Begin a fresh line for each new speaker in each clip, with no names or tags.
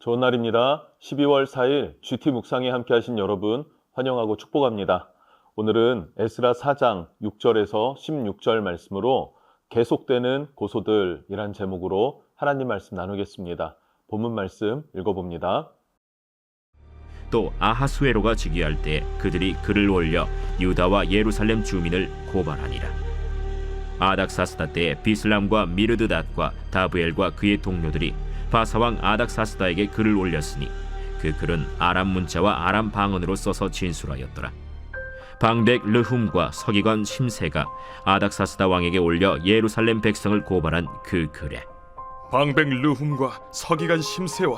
좋은 날입니다. 12월 4일 GT 묵상에 함께 하신 여러분 환영하고 축복합니다. 오늘은 에스라 4장 6절에서 16절 말씀으로 계속되는 고소들이란 제목으로 하나님 말씀 나누겠습니다. 본문 말씀 읽어봅니다.
또 아하수에로가 즉위할 때 그들이 글을 올려 유다와 예루살렘 주민을 고발하니라. 아닥사스다 때 비슬람과 미르드닷과 다브엘과 그의 동료들이 바사왕 아닥사스다에게 글을 올렸으니 그 글은 아람 문자와 아람 방언으로 써서 진술하였더라. 방백 르훔과 서기관 심세가 아닥사스다 왕에게 올려 예루살렘 백성을 고발한 그 글에
방백 르훔과 서기관 심세와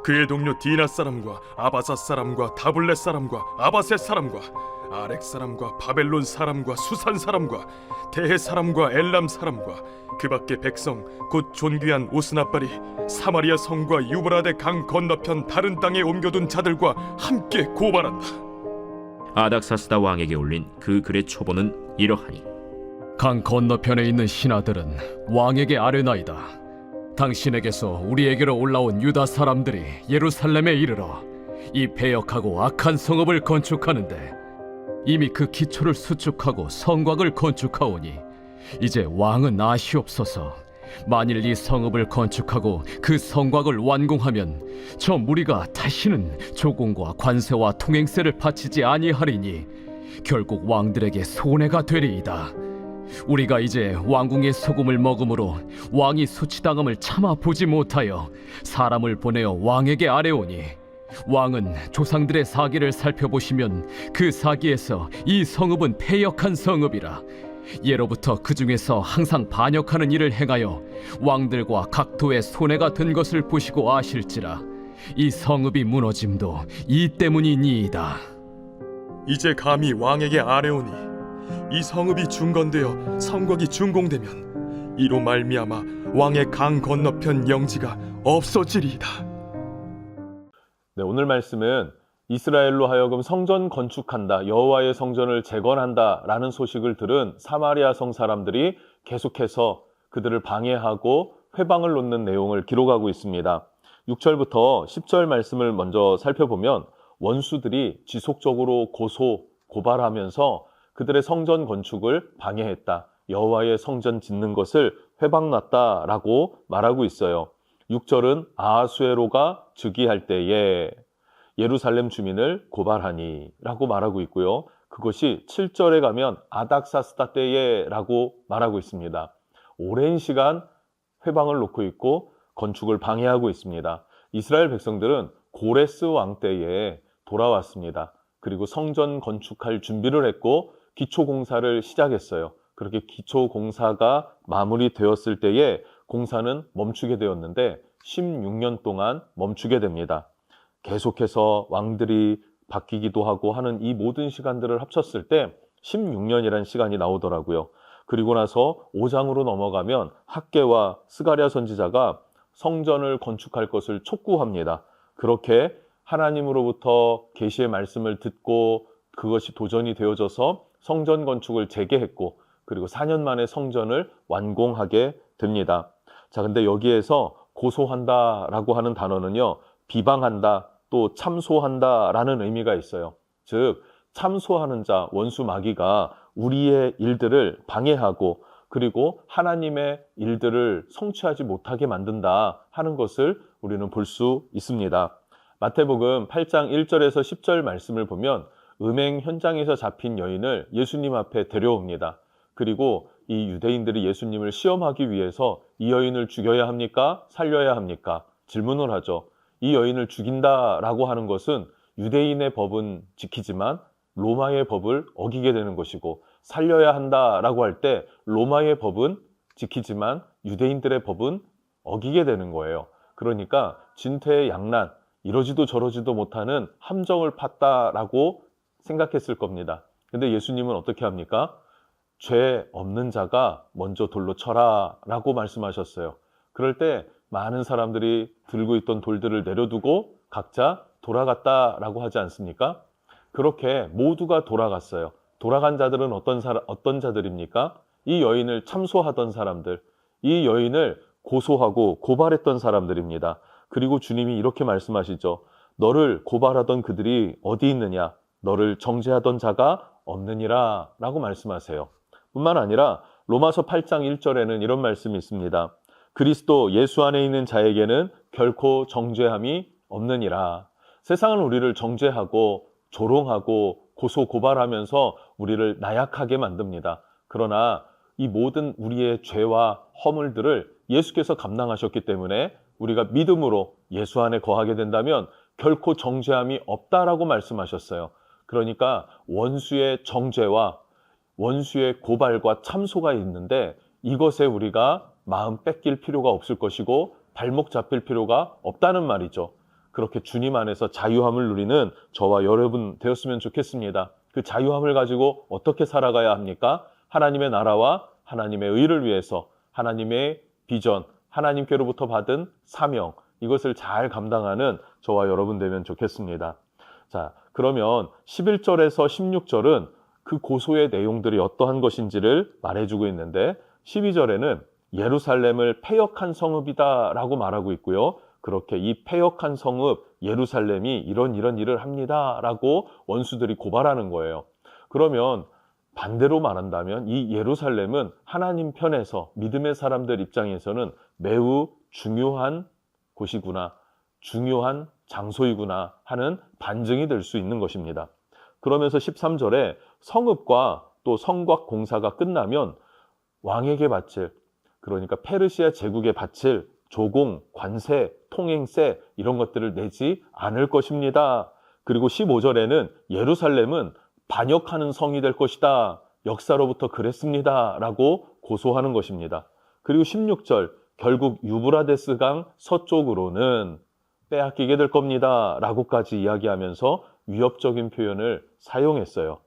그의 동료 디나 사람과 아바사 사람과 다블렛 사람과 아바셋 사람과 아렉 사람과 바벨론 사람과 수산 사람과 대해 사람과 엘람 사람과 그 밖의 백성 곧 존귀한 오스나발이 사마리아 성과 유브라데 강 건너편 다른 땅에 옮겨둔 자들과 함께 고발한다.
아닥사스다 왕에게 올린 그 글의 초본은 이러하니
강 건너편에 있는 신하들은 왕에게 아뢰나이다. 당신에게서 우리에게로 올라온 유다 사람들이 예루살렘에 이르러 이 패역하고 악한 성읍을 건축하는데 이미 그 기초를 수축하고 성곽을 건축하오니 이제 왕은 아시옵소서. 만일 이 성읍을 건축하고 그 성곽을 완공하면 저 무리가 다시는 조공과 관세와 통행세를 바치지 아니하리니 결국 왕들에게 손해가 되리이다. 우리가 이제 왕궁의 소금을 먹음으로 왕이 수치당함을 참아 보지 못하여 사람을 보내어 왕에게 아뢰오니 왕은 조상들의 사기를 살펴보시면 그 사기에서 이 성읍은 패역한 성읍이라. 예로부터 그 중에서 항상 반역하는 일을 행하여 왕들과 각도의 손해가 된 것을 보시고 아실지라. 이 성읍이 무너짐도 이 때문이니이다.
이제 감히 왕에게 아뢰오니 이 성읍이 중건되어 성곽이 준공되면 이로 말미암아 왕의 강 건너편 영지가 없어지리이다.
네, 오늘 말씀은 이스라엘로 하여금 성전 건축한다, 여호와의 성전을 재건한다 라는 소식을 들은 사마리아 성 사람들이 계속해서 그들을 방해하고 회방을 놓는 내용을 기록하고 있습니다. 6절부터 10절 말씀을 먼저 살펴보면 원수들이 지속적으로 고발하면서 그들의 성전 건축을 방해했다, 여호와의 성전 짓는 것을 회방놨다라고 말하고 있어요. 6절은 아하수에로가 즉위할 때에 예루살렘 주민을 고발하니 라고 말하고 있고요. 그것이 7절에 가면 아닥사스다 때에 라고 말하고 있습니다. 오랜 시간 회방을 놓고 있고 건축을 방해하고 있습니다. 이스라엘 백성들은 고레스 왕 때에 돌아왔습니다. 그리고 성전 건축할 준비를 했고 기초 공사를 시작했어요. 그렇게 기초 공사가 마무리되었을 때에 공사는 멈추게 되었는데 16년 동안 멈추게 됩니다. 계속해서 왕들이 바뀌기도 하고 하는 이 모든 시간들을 합쳤을 때 16년이라는 시간이 나오더라고요. 그리고 나서 5장으로 넘어가면 학개와 스가랴 선지자가 성전을 건축할 것을 촉구합니다. 그렇게 하나님으로부터 계시의 말씀을 듣고 그것이 도전이 되어져서 성전 건축을 재개했고 그리고 4년 만에 성전을 완공하게 됩니다. 자, 근데 여기에서 고소한다라고 하는 단어는요, 비방한다, 또 참소한다라는 의미가 있어요. 즉, 참소하는 자, 원수 마귀가 우리의 일들을 방해하고 그리고 하나님의 일들을 성취하지 못하게 만든다 하는 것을 우리는 볼 수 있습니다. 마태복음 8장 1절에서 10절 말씀을 보면 음행 현장에서 잡힌 여인을 예수님 앞에 데려옵니다. 그리고 이 유대인들이 예수님을 시험하기 위해서 이 여인을 죽여야 합니까? 살려야 합니까? 질문을 하죠. 이 여인을 죽인다라고 하는 것은 유대인의 법은 지키지만 로마의 법을 어기게 되는 것이고, 살려야 한다라고 할 때 로마의 법은 지키지만 유대인들의 법은 어기게 되는 거예요. 그러니까 진퇴양난, 이러지도 저러지도 못하는 함정을 팠다라고 생각했을 겁니다. 근데 예수님은 어떻게 합니까? 죄 없는 자가 먼저 돌로 쳐라 라고 말씀하셨어요. 그럴 때 많은 사람들이 들고 있던 돌들을 내려두고 각자 돌아갔다라고 하지 않습니까? 그렇게 모두가 돌아갔어요. 돌아간 자들은 어떤 자들입니까? 이 여인을 참소하던 사람들, 이 여인을 고소하고 고발했던 사람들입니다. 그리고 주님이 이렇게 말씀하시죠. 너를 고발하던 그들이 어디 있느냐? 너를 정죄하던 자가 없느니라 라고 말씀하세요. 뿐만 아니라 로마서 8장 1절에는 이런 말씀이 있습니다. 그리스도 예수 안에 있는 자에게는 결코 정죄함이 없느니라. 세상은 우리를 정죄하고 조롱하고 고소 고발하면서 우리를 나약하게 만듭니다. 그러나 이 모든 우리의 죄와 허물들을 예수께서 감당하셨기 때문에 우리가 믿음으로 예수 안에 거하게 된다면 결코 정죄함이 없다라고 말씀하셨어요. 그러니까 원수의 정죄와 원수의 고발과 참소가 있는데 이것에 우리가 마음 뺏길 필요가 없을 것이고 발목 잡힐 필요가 없다는 말이죠. 그렇게 주님 안에서 자유함을 누리는 저와 여러분 되었으면 좋겠습니다. 그 자유함을 가지고 어떻게 살아가야 합니까? 하나님의 나라와 하나님의 의를 위해서 하나님의 비전, 하나님께로부터 받은 사명, 이것을 잘 감당하는 저와 여러분 되면 좋겠습니다. 자, 그러면 11절에서 16절은 그 고소의 내용들이 어떠한 것인지를 말해주고 있는데 12절에는 예루살렘을 패역한 성읍이다 라고 말하고 있고요. 그렇게 이 패역한 성읍 예루살렘이 이런 일을 합니다 라고 원수들이 고발하는 거예요. 그러면 반대로 말한다면 이 예루살렘은 하나님 편에서 믿음의 사람들 입장에서는 매우 중요한 곳이구나, 중요한 장소이구나 하는 반증이 될 수 있는 것입니다. 그러면서 13절에 성읍과 또 성곽 공사가 끝나면 왕에게 바칠, 그러니까 페르시아 제국에 바칠 조공, 관세, 통행세 이런 것들을 내지 않을 것입니다. 그리고 15절에는 예루살렘은 반역하는 성이 될 것이다. 역사로부터 그랬습니다. 라고 고소하는 것입니다. 그리고 16절, 결국 유브라데스 강 서쪽으로는 빼앗기게 될 겁니다. 라고까지 이야기하면서 위협적인 표현을 사용했어요.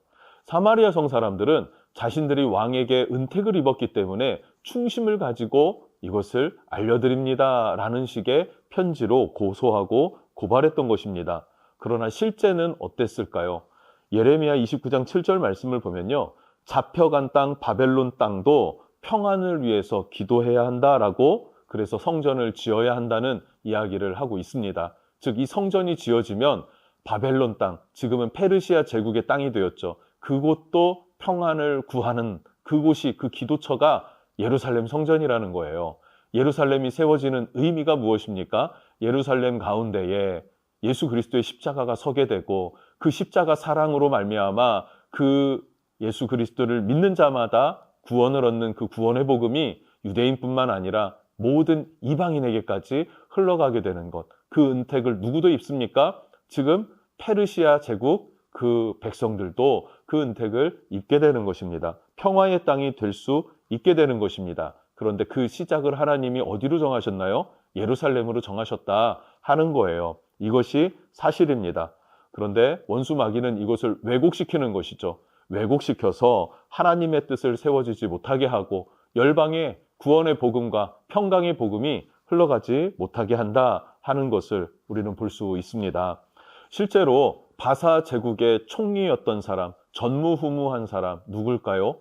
사마리아 성 사람들은 자신들이 왕에게 은택을 입었기 때문에 충심을 가지고 이것을 알려드립니다. 라는 식의 편지로 고소하고 고발했던 것입니다. 그러나 실제는 어땠을까요? 예레미야 29장 7절 말씀을 보면요. 잡혀간 땅 바벨론 땅도 평안을 위해서 기도해야 한다라고 그래서 성전을 지어야 한다는 이야기를 하고 있습니다. 즉 이 성전이 지어지면 바벨론 땅, 지금은 페르시아 제국의 땅이 되었죠. 그곳도 평안을 구하는 그곳이 그 기도처가 예루살렘 성전이라는 거예요. 예루살렘이 세워지는 의미가 무엇입니까? 예루살렘 가운데에 예수 그리스도의 십자가가 서게 되고 그 십자가 사랑으로 말미암아 그 예수 그리스도를 믿는 자마다 구원을 얻는 그 구원의 복음이 유대인뿐만 아니라 모든 이방인에게까지 흘러가게 되는 것. 그 은택을 누구도 입습니까? 지금 페르시아 제국 그 백성들도 그 은택을 입게 되는 것입니다. 평화의 땅이 될 수 있게 되는 것입니다. 그런데 그 시작을 하나님이 어디로 정하셨나요? 예루살렘으로 정하셨다 하는 거예요. 이것이 사실입니다. 그런데 원수 마귀는 이것을 왜곡시키는 것이죠. 왜곡시켜서 하나님의 뜻을 세워지지 못하게 하고 열방의 구원의 복음과 평강의 복음이 흘러가지 못하게 한다 하는 것을 우리는 볼 수 있습니다. 실제로 바사 제국의 총리였던 사람, 전무후무한 사람 누굴까요?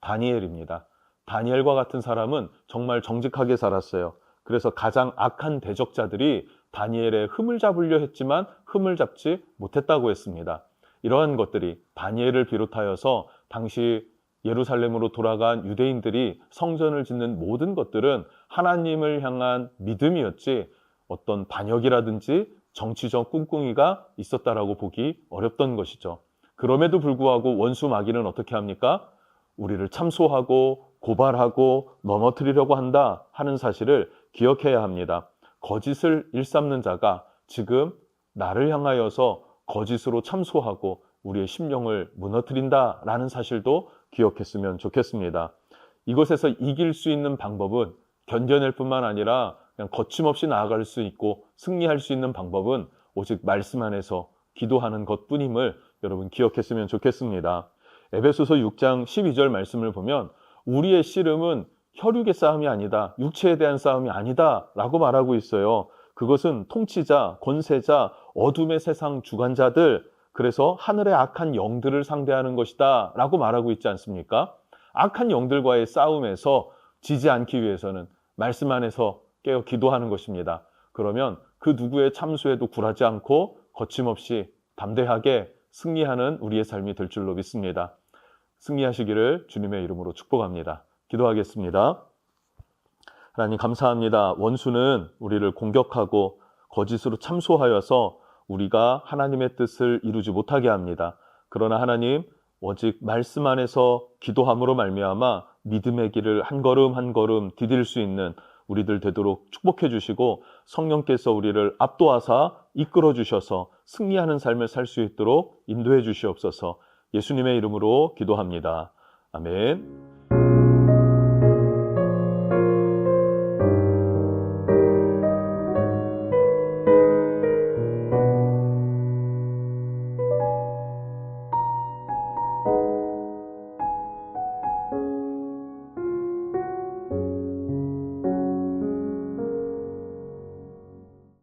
다니엘입니다. 다니엘과 같은 사람은 정말 정직하게 살았어요. 그래서 가장 악한 대적자들이 다니엘의 흠을 잡으려 했지만 흠을 잡지 못했다고 했습니다. 이러한 것들이 다니엘을 비롯하여서 당시 예루살렘으로 돌아간 유대인들이 성전을 짓는 모든 것들은 하나님을 향한 믿음이었지 어떤 반역이라든지 정치적 꿍꿍이가 있었다라고 보기 어렵던 것이죠. 그럼에도 불구하고 원수 마귀는 어떻게 합니까? 우리를 참소하고 고발하고 넘어뜨리려고 한다 하는 사실을 기억해야 합니다. 거짓을 일삼는 자가 지금 나를 향하여서 거짓으로 참소하고 우리의 심령을 무너뜨린다라는 사실도 기억했으면 좋겠습니다. 이것에서 이길 수 있는 방법은 견뎌낼 뿐만 아니라 그냥 거침없이 나아갈 수 있고 승리할 수 있는 방법은 오직 말씀 안에서 기도하는 것뿐임을 여러분 기억했으면 좋겠습니다. 에베소서 6장 12절 말씀을 보면 우리의 씨름은 혈육의 싸움이 아니다, 육체에 대한 싸움이 아니다 라고 말하고 있어요. 그것은 통치자, 권세자, 어둠의 세상 주관자들, 그래서 하늘의 악한 영들을 상대하는 것이다 라고 말하고 있지 않습니까? 악한 영들과의 싸움에서 지지 않기 위해서는 말씀 안에서 깨어 기도하는 것입니다. 그러면 그 누구의 참수에도 굴하지 않고 거침없이 담대하게 승리하는 우리의 삶이 될 줄로 믿습니다. 승리하시기를 주님의 이름으로 축복합니다. 기도하겠습니다. 하나님 감사합니다. 원수는 우리를 공격하고 거짓으로 참소하여서 우리가 하나님의 뜻을 이루지 못하게 합니다. 그러나 하나님, 오직 말씀 안에서 기도함으로 말미암아 믿음의 길을 한 걸음 한 걸음 디딜 수 있는 우리들 되도록 축복해 주시고 성령께서 우리를 압도하사 이끌어 주셔서 승리하는 삶을 살 수 있도록 인도해 주시옵소서. 예수님의 이름으로 기도합니다. 아멘.